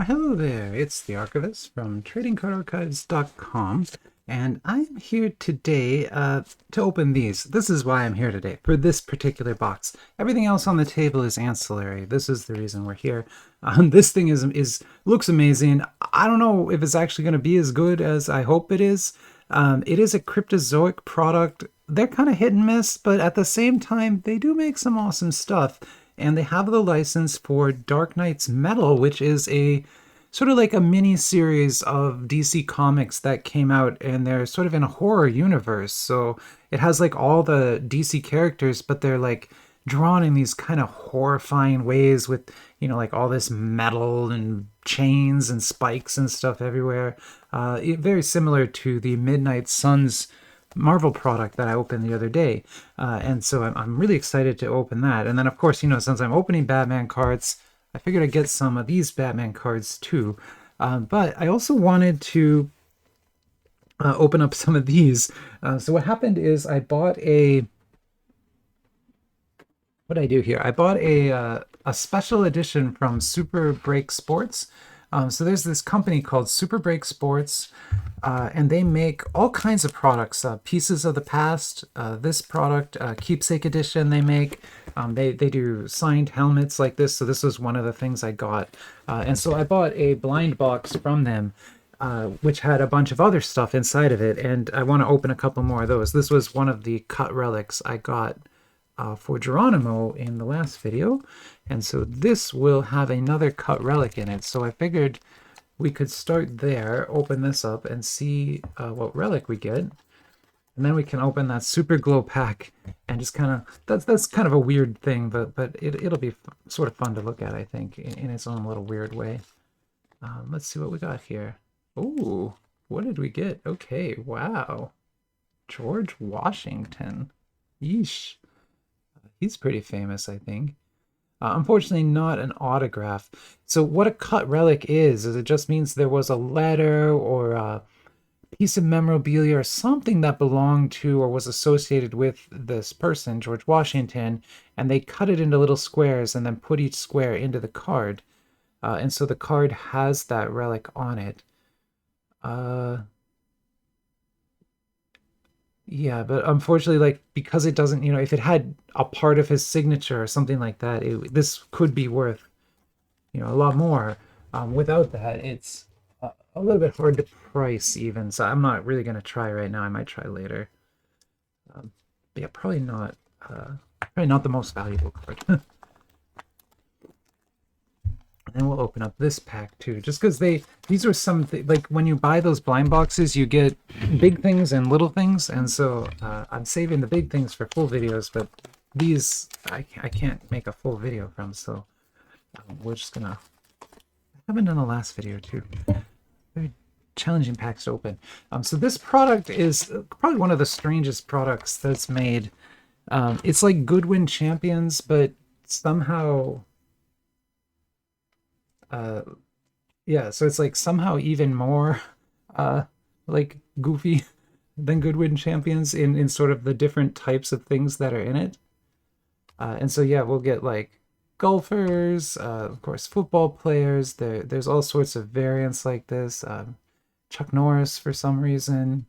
Well, hello there, it's the Archivist from TradingCardArchives.com, and I'm here today to open these. This is why I'm here today, for this particular box. Everything else on the table is ancillary. This is the reason we're here. This thing looks amazing. I don't know if it's actually going to be as good as I hope it is. It is a Cryptozoic product. They're kind of hit and miss, but at the same time, they do make some awesome stuff. And they have the license for Dark Knight's Metal, which is a sort of like a mini series of DC comics that came out, and they're sort of in a horror universe. So it has like all the DC characters, but they're like drawn in these kind of horrifying ways with, like all this metal and chains and spikes and stuff everywhere. Very similar to the Midnight Suns Marvel product that I opened the other day. And so I'm really excited to open that. And then, of course, since I'm opening Batman cards, I figured I'd get some of these Batman cards too. But I also wanted to open up some of these. So what happened is I bought a... What did I do here? I bought a special edition from Super Break Sports. So there's this company called Super Break Sports, and they make all kinds of products. Pieces of the Past, this product, Keepsake Edition they make. They do signed helmets like this, so this was one of the things I got. And so I bought a blind box from them, which had a bunch of other stuff inside of it, and I want to open a couple more of those. This was one of the cut relics I got for Geronimo in the last video, and so this will have another cut relic in it. So I figured we could start there, open this up, and see what relic we get, and then we can open that super glow pack and just kind of that's kind of a weird thing, but it'll be sort of fun to look at, I think, in its own little weird way. Let's see what we got here. Ooh, what did we get? Okay, wow, George Washington. Yeesh. He's pretty famous, I think. Unfortunately, not an autograph. So what a cut relic is it just means there was a letter or a piece of memorabilia or something that belonged to or was associated with this person, George Washington, and they cut it into little squares and then put each square into the card. And so the card has that relic on it. Yeah, but unfortunately, like, because it doesn't, if it had a part of his signature or something like that, this could be worth, a lot more. Without that, it's a little bit hard to price even. So I'm not really going to try right now. I might try later. But yeah, probably not the most valuable card. And then we'll open up this pack too, just because these are some like when you buy those blind boxes, you get big things and little things, and so I'm saving the big things for full videos, but these I can't make a full video from, so we're just gonna. I haven't done the last video too. Very challenging packs to open. So this product is probably one of the strangest products that's made. It's like Goodwin Champions, but somehow. Yeah, so it's like somehow even more like goofy than Goodwin Champions in sort of the different types of things that are in it. And so yeah, we'll get like golfers, of course football players. There's all sorts of variants like this. Chuck Norris for some reason.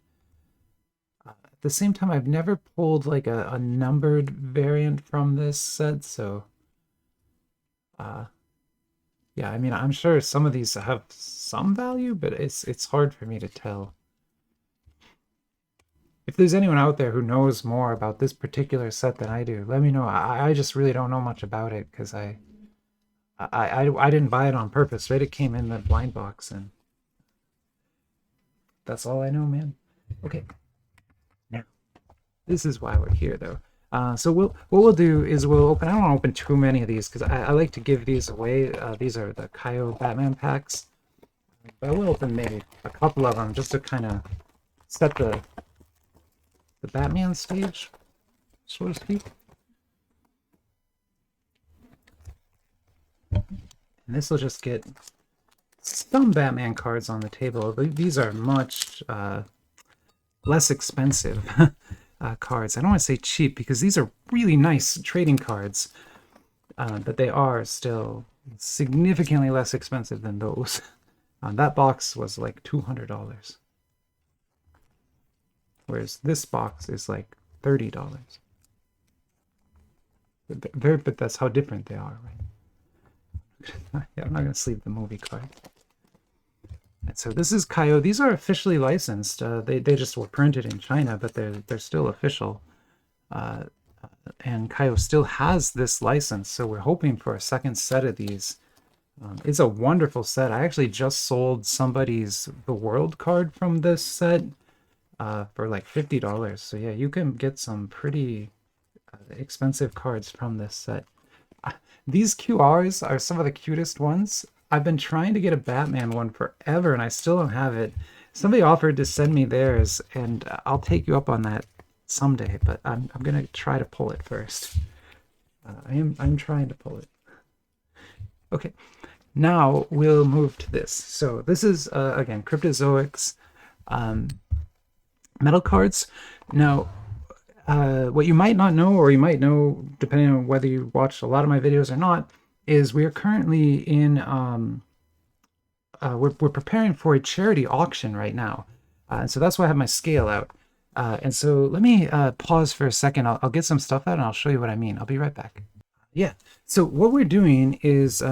At the same time, I've never pulled like a numbered variant from this set, so yeah, I mean, I'm sure some of these have some value, but it's hard for me to tell. If there's anyone out there who knows more about this particular set than I do, let me know. I just really don't know much about it because I didn't buy it on purpose, right? It came in the blind box, and that's all I know, man. Okay, now this is why we're here, though. So what we'll do is we'll open. I don't want to open too many of these because I like to give these away. These are the Kayou Batman packs, but I will open maybe a couple of them just to kind of set the Batman stage, so to speak. And this will just get some Batman cards on the table. These are much less expensive. Cards. I don't want to say cheap because these are really nice trading cards, but they are still It's significantly less expensive than those. That box was like $200, whereas this box is like $30. But that's how different they are, right? Yeah, I'm not going to sleeve the movie card. And so this is Kayou. These are officially licensed. They just were printed in China, but they're still official. And Kayou still has this license, so we're hoping for a second set of these. It's a wonderful set. I actually just sold somebody's The World card from this set for like $50. So yeah, you can get some pretty expensive cards from this set. These QRs are some of the cutest ones. I've been trying to get a Batman one forever, and I still don't have it. Somebody offered to send me theirs, and I'll take you up on that someday. But I'm gonna try to pull it first. I'm trying to pull it. Okay, now we'll move to this. So this is again Cryptozoic's metal cards. Now, what you might not know, or you might know depending on whether you watched a lot of my videos or not, is we are currently in we're preparing for a charity auction right now, and so that's why I have my scale out. And so let me pause for a second. I'll get some stuff out and I'll show you what I mean. I'll be right back. Yeah. So what we're doing is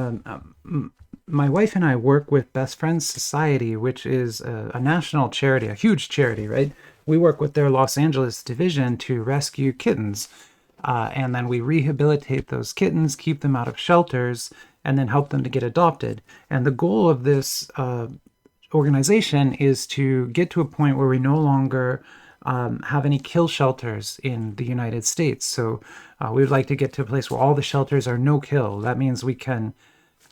my wife and I work with Best Friends Society, which is a national charity, a huge charity, right? We work with their Los Angeles division to rescue kittens. And then we rehabilitate those kittens, keep them out of shelters, and then help them to get adopted. And the goal of this organization is to get to a point where we no longer have any kill shelters in the United States. So we would like to get to a place where all the shelters are no kill. That means we can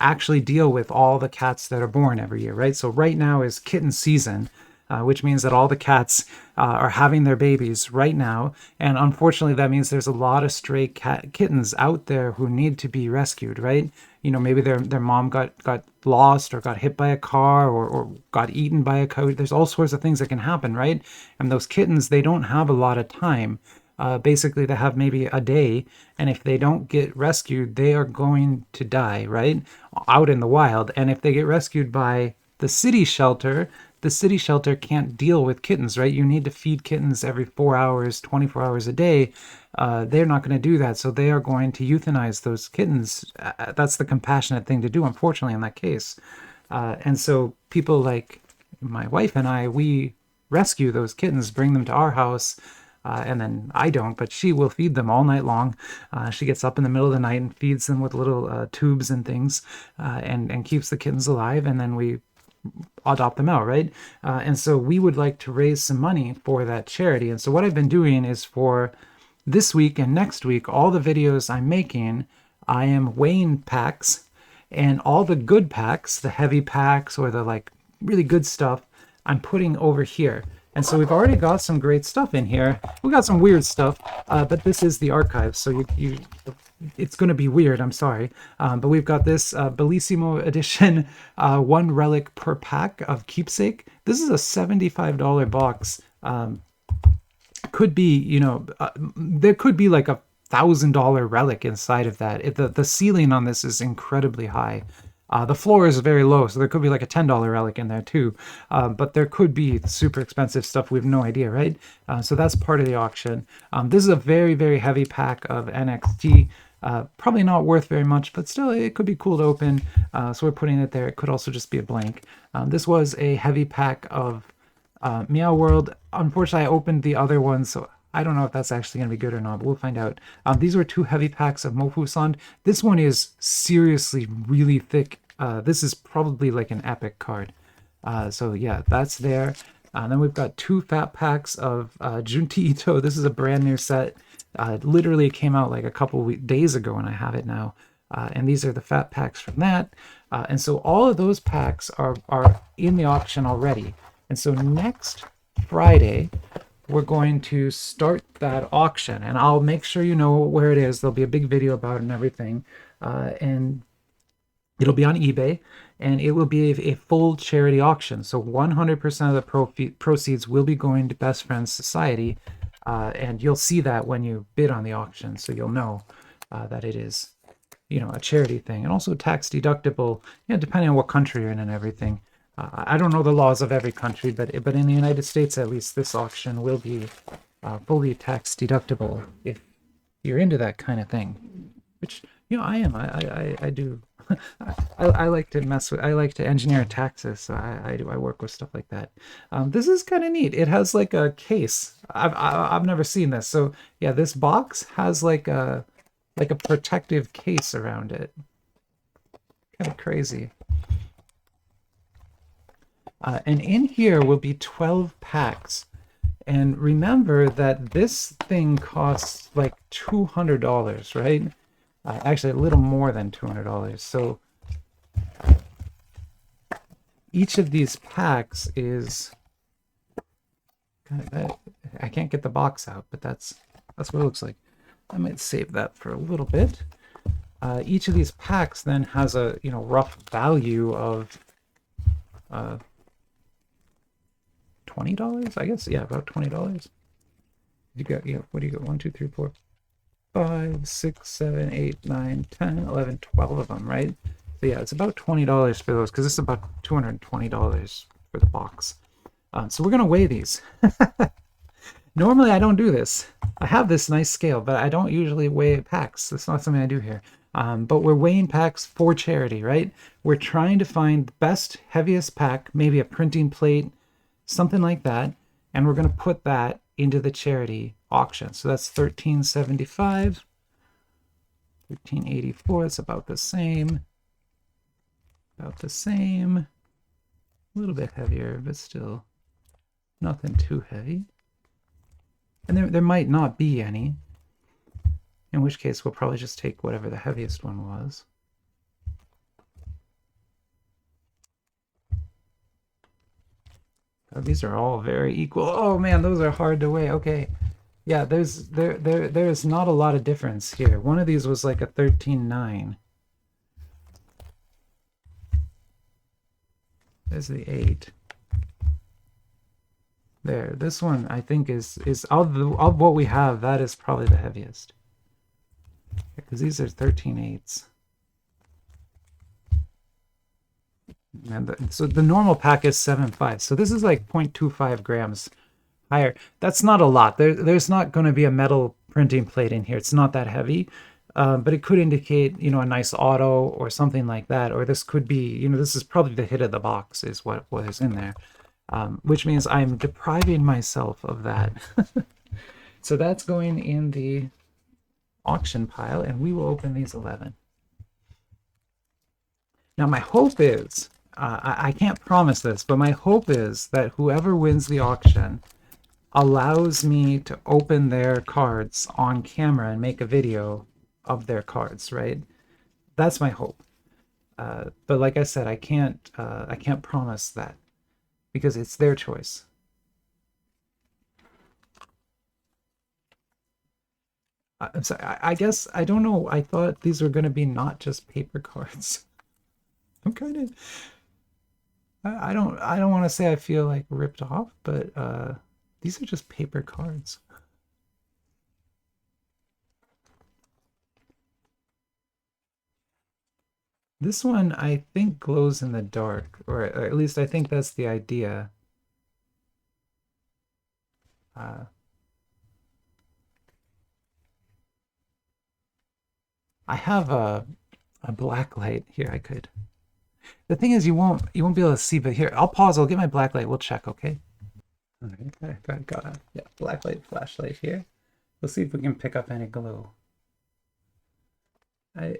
actually deal with all the cats that are born every year, right? So right now is kitten season, which means that all the cats are having their babies right now. And unfortunately, that means there's a lot of stray kittens out there who need to be rescued, right? You know, maybe their mom got lost or got hit by a car or got eaten by a coyote. There's all sorts of things that can happen, right? And those kittens, they don't have a lot of time. Basically, they have maybe a day, and if they don't get rescued, they are going to die, right? Out in the wild. And if they get rescued by the city shelter can't deal with kittens, right? You need to feed kittens every 4 hours, 24 hours a day. They're not going to do that, so they are going to euthanize those kittens. That's the compassionate thing to do, unfortunately, in that case. And so people like my wife and I, we rescue those kittens, bring them to our house, and then I don't, but she will feed them all night long. She gets up in the middle of the night and feeds them with little tubes and things, and keeps the kittens alive, and then we adopt them out, right? And so we would like to raise some money for that charity. And so what I've been doing is for this week and next week, all the videos I'm making, I am weighing packs, and all the good packs, the heavy packs or the like really good stuff, I'm putting over here. And so we've already got some great stuff in here. We got some weird stuff, but this is the archive, so it's going to be weird. I'm sorry, but we've got this Bellissimo edition, one relic per pack of keepsake. This is a $75 box. Could be, you know, there could be like $1,000 relic inside of that. The ceiling on this is incredibly high. The floor is very low, so there could be like a $10 relic in there too. But there could be super expensive stuff. We have no idea, right? So that's part of the auction. This is a very, very heavy pack of NXT. Probably not worth very much, but still it could be cool to open. So we're putting it there. It could also just be a blank. This was a heavy pack of Meow World. Unfortunately, I opened the other one, so I don't know if that's actually going to be good or not, but we'll find out. These were 2 heavy packs of Mofusand. This one is seriously really thick. This is probably like an epic card. So yeah, that's there. Then we've got 2 fat packs of Junti Ito. This is a brand new set. Literally came out like a couple days ago, and I have it now. And these are the fat packs from that. And so all of those packs are in the auction already. And so next Friday, we're going to start that auction, and I'll make sure you know where it is. There'll be a big video about it and everything. And it'll be on eBay, and it will be a full charity auction. So 100% of the proceeds will be going to Best Friends Society. And you'll see that when you bid on the auction, so you'll know that it is a charity thing, and also tax deductible, depending on what country you're in and everything. I don't know the laws of every country, but in the United States, at least, this auction will be fully tax deductible if you're into that kind of thing. Which I am. I do. I like to mess with. I like to engineer taxes, so I work with stuff like that. This is kind of neat. It has like a case. I've never seen this. So yeah, this box has like a protective case around it. Kind of crazy. And in here will be 12 packs. And remember that this thing costs like $200, right? Actually, a little more than $200. So each of these packs is... I can't get the box out, but that's what it looks like. I might save that for a little bit. Each of these packs then has a rough value of $20, I guess. Yeah, about $20. You got what do you got? 1, 2, 3, 4, 5, 6, 7, 8, 9, 10, 11, 12 of them, right? So yeah, it's about $20 for those because it's about $220 for the box. So we're gonna weigh these. Normally I don't do this. I have this nice scale, but I don't usually weigh packs. That's not something I do here. But we're weighing packs for charity, right? We're trying to find the best, heaviest pack, maybe a printing plate, something like that, and we're going to put that into the charity auction. So that's $13.75, $13.84. It's about the same. About the same. A little bit heavier, but still nothing too heavy. And there might not be any, in which case we'll probably just take whatever the heaviest one was. Oh, these are all very equal. Oh man, those are hard to weigh. Okay. Yeah, there's not a lot of difference here. One of these was like a 13.9. There's the 8. There, this one I think is of what we have, that is probably the heaviest. Because these are 13.8s. And so the normal pack is 7.5. So this is like 0.25 grams higher. That's not a lot. There's not going to be a metal printing plate in here. It's not that heavy. But it could indicate, a nice auto or something like that. Or this could be, this is probably the hit of the box is what is in there. Which means I'm depriving myself of that. So that's going in the auction pile, and we will open these 11. Now my hope is, I can't promise this, but my hope is that whoever wins the auction allows me to open their cards on camera and make a video of their cards, right? That's my hope. But like I said, I can't promise that because it's their choice. I'm sorry, I guess, I don't know. I thought these were going to be not just paper cards. I'm kind of, I don't want to say I feel like ripped off, but these are just paper cards. This one I think glows in the dark, or at least I think that's the idea. I have a black light here. I could. The thing is, you won't be able to see, but here, I'll pause. I'll get my black light. We'll check, okay? All right, got a black light flashlight here. We'll see if we can pick up any glow. I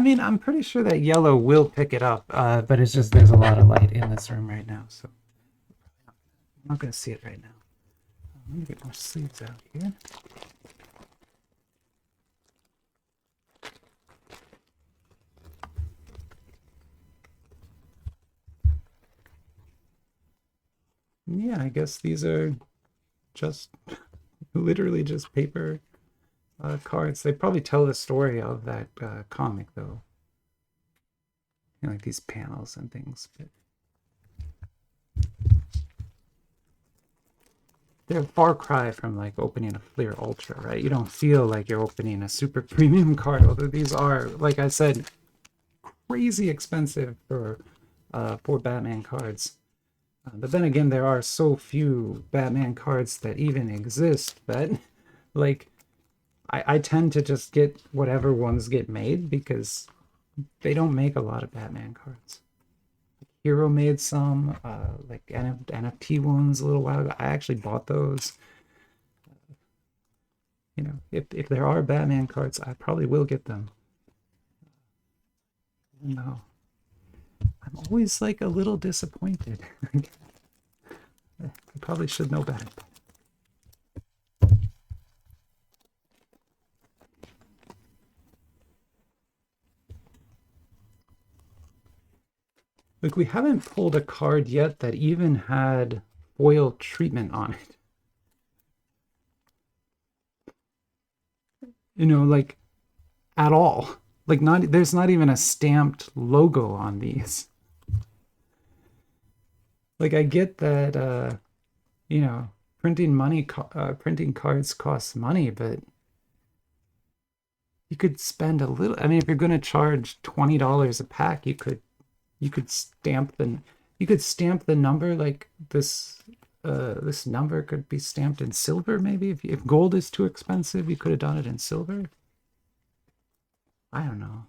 mean, I'm pretty sure that yellow will pick it up, but it's just there's a lot of light in this room right now, so I'm not going to see it right now. Let me get my sleeves out here. Yeah, I guess these are just literally just paper cards. They probably tell the story of that comic, though. Like these panels and things. But they're a far cry from like opening a Fleer Ultra, right? You don't feel like you're opening a super premium card, although these are, like I said, crazy expensive for Batman cards. But then again, there are so few Batman cards that even exist that, like, I tend to just get whatever ones get made because they don't make a lot of Batman cards. Hero made some, like NFT ones a little while ago. I actually bought those. You know, if there are Batman cards, I probably will get them. No, I'm always like a little disappointed. I probably should know better. Look, we haven't pulled a card yet that even had foil treatment on it. You know, like at all. Like there's not even a stamped logo on these. Like I get that you know, printing cards costs money, but you could spend a little. I mean, if you're going to charge $20 a pack, you could stamp the number like this. This number could be stamped in silver, maybe. If gold is too expensive, you could have done it in silver. I don't know.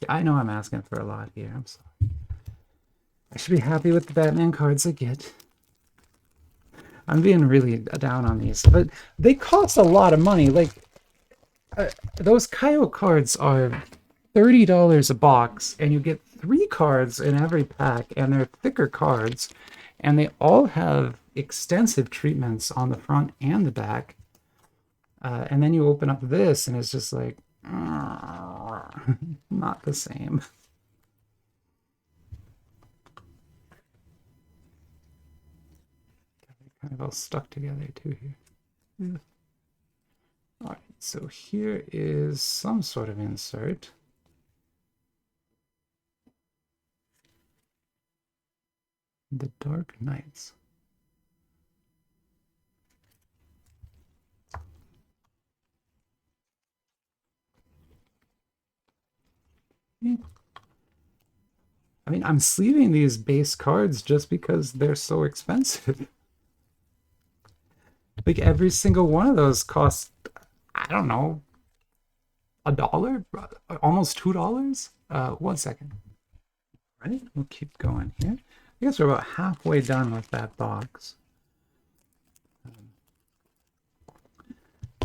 I know I'm asking for a lot here. I'm sorry. I should be happy with the Batman cards I get. I'm being really down on these, but they cost a lot of money. Like those Kayou cards are $30 a box, and you get 3 cards in every pack, and they're thicker cards, and they all have extensive treatments on the front and the back. And then you open up this, and it's just like not the same. Kind of all stuck together too here. Yeah. All right, so here is some sort of insert. The Dark Knights. I mean, I'm sleeving these base cards just because they're so expensive. Like every single one of those costs, I don't know, $1, almost $2. 1 second. Right, we'll keep going here. I guess we're about halfway done with that box.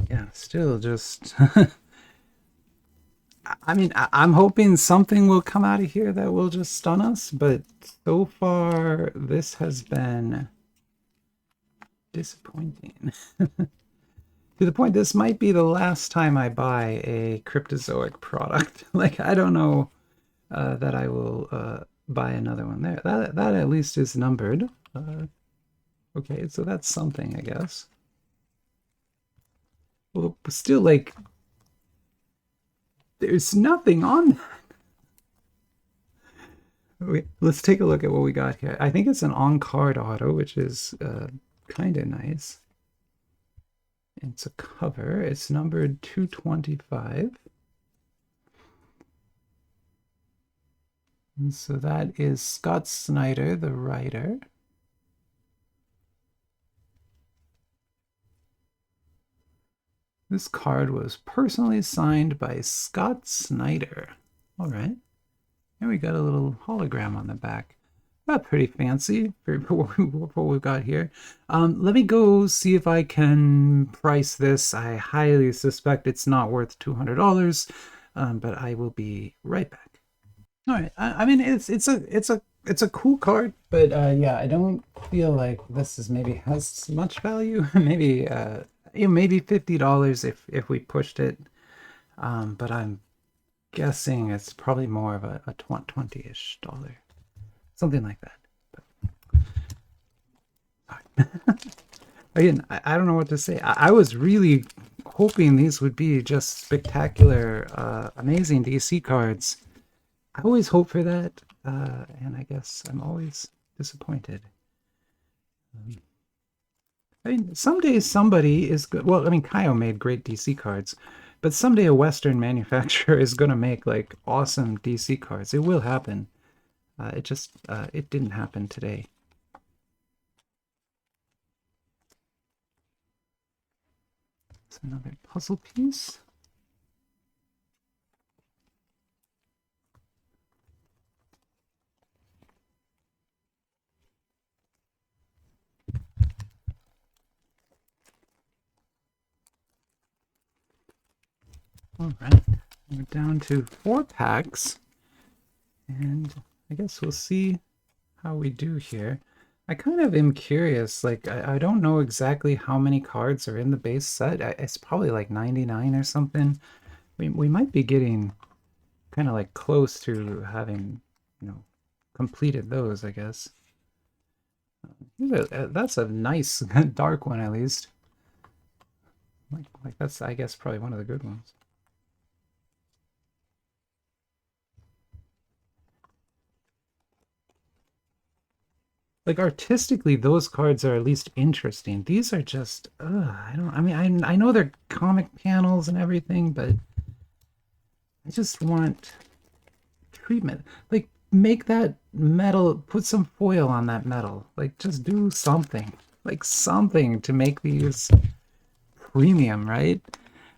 Yeah, still just. I mean, I'm hoping something will come out of here that will just stun us, but so far this has been disappointing. To the point, this might be the last time I buy a Cryptozoic product. Like, I don't know that I will buy another one there. That at least is numbered. Okay, so that's something, I guess. Well, still, like, there's nothing on that. Wait, let's take a look at what we got here. I think it's an on-card auto, which is kind of nice. It's a cover. It's numbered 225. And so that is Scott Snyder, the writer. This card was personally signed by Scott Snyder. All right. And we got a little hologram on the back. Not pretty fancy for what we've got here. Let me go see if I can price this. I highly suspect it's not worth $200, but I will be right back. All right. I mean, it's a cool card, but yeah, I don't feel like this is maybe has much value. Maybe maybe $50 if we pushed it. But I'm guessing it's probably more of a 20-ish dollar, something like that. But, again, I don't know what to say. I was really hoping these would be just spectacular, amazing DC cards. I always hope for that, and I guess I'm always disappointed. I mean, someday somebody is good. Well, I mean, Kayou made great DC cards, but someday a Western manufacturer is going to make like awesome DC cards. It will happen. It didn't happen today. It's another puzzle piece. All right, we're down to 4 packs, and I guess we'll see how we do here. I kind of am curious, like, I don't know exactly how many cards are in the base set. It's probably like 99 or something. We might be getting kind of like close to having, completed those, I guess. That's a nice dark one, at least. Like that's, I guess, probably one of the good ones. Like artistically, those cards are at least interesting. These are just, I don't. I mean, I know they're comic panels and everything, but I just want treatment. Like, make that metal, put some foil on that metal. Like, just do something. Like, something to make these premium, right?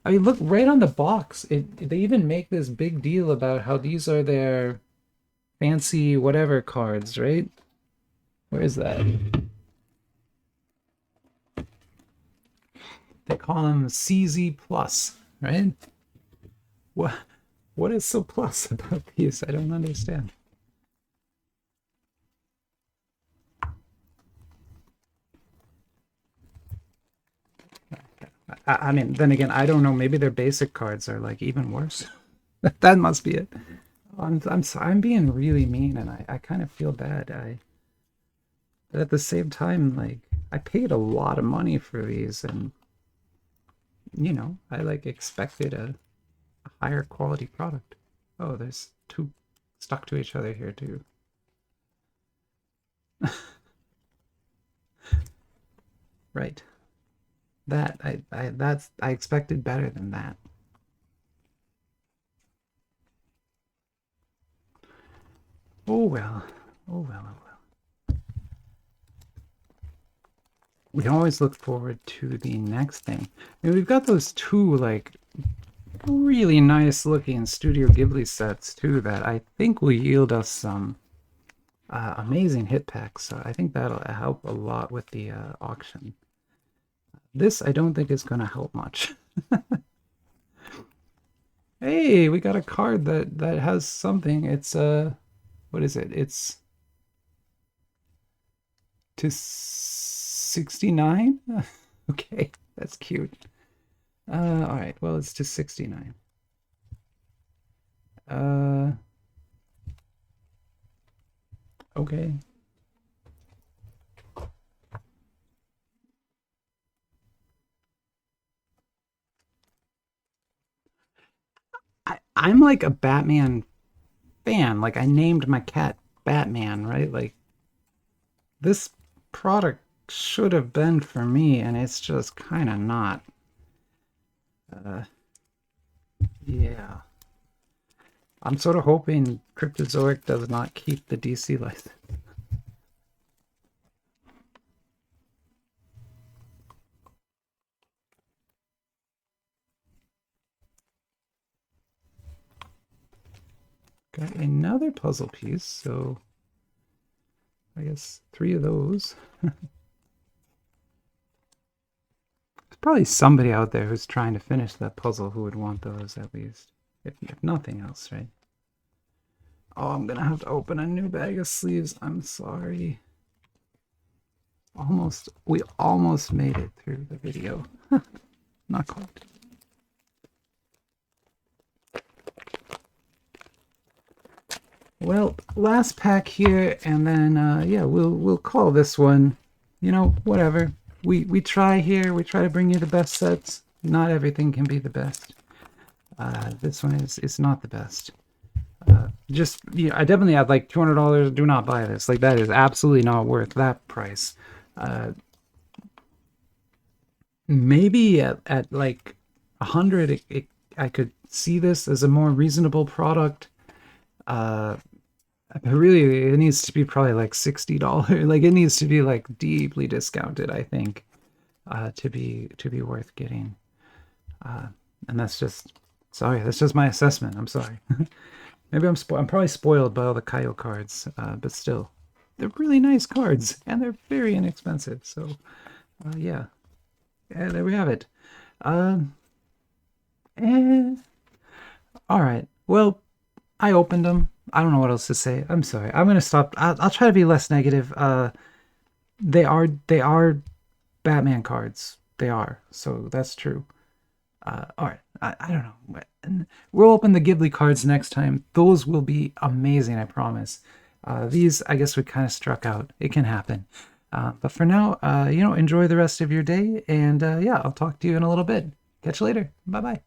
I mean, look right on the box. They even make this big deal about how these are their fancy whatever cards, right? Where is that? They call them CZ Plus, right? What is so plus about these? I don't understand. I mean, then again, I don't know. Maybe their basic cards are like even worse. That must be it. I'm being really mean, and I kind of feel bad. But at the same time, like I paid a lot of money for these, and I like expected a higher quality product. Oh, there's 2 stuck to each other here too. Right. I expected better than that. Oh well. Oh well. Oh well. We always look forward to the next thing. I mean, we've got those 2 like really nice looking Studio Ghibli sets too that I think will yield us some amazing hit packs. So I think that'll help a lot with the auction. This I don't think is going to help much. Hey, we got a card that has something. It's what is it? It's to 69. Okay, that's cute. All right. Well, it's to 69. Okay. I'm like a Batman fan. Like I named my cat Batman, right? Like this product should have been for me, and it's just kind of not. Uh, yeah. I'm sort of hoping Cryptozoic does not keep the DC license. Got another puzzle piece, so I guess 3 of those. There's probably somebody out there who's trying to finish that puzzle who would want those at least, if nothing else, right? Oh, I'm gonna have to open a new bag of sleeves. I'm sorry. We almost made it through the video. Not quite. Well, last pack here, and then yeah, we'll call this one. Whatever. We try here. We try to bring you the best sets. Not everything can be the best. This one is not the best. Just I definitely had like $200. Do not buy this. Like that is absolutely not worth that price. Maybe at like 100, I could see this as a more reasonable product. Uh, but really, it needs to be probably like $60. Like it needs to be like deeply discounted, I think, to be worth getting. Uh, and that's just sorry. That's just my assessment. I'm sorry. Maybe I'm probably spoiled by all the Kayou cards, but still, they're really nice cards and they're very inexpensive. So yeah, yeah, there we have it. Um, eh, all right. Well, I opened them. I don't know what else to say. I'm sorry. I'm gonna stop. I'll try to be less negative. They are Batman cards. They are. So that's true. All right. I don't know. And we'll open the Ghibli cards next time. Those will be amazing, I promise. These, I guess, we kind of struck out. It can happen. But for now, enjoy the rest of your day. And yeah, I'll talk to you in a little bit. Catch you later. Bye bye.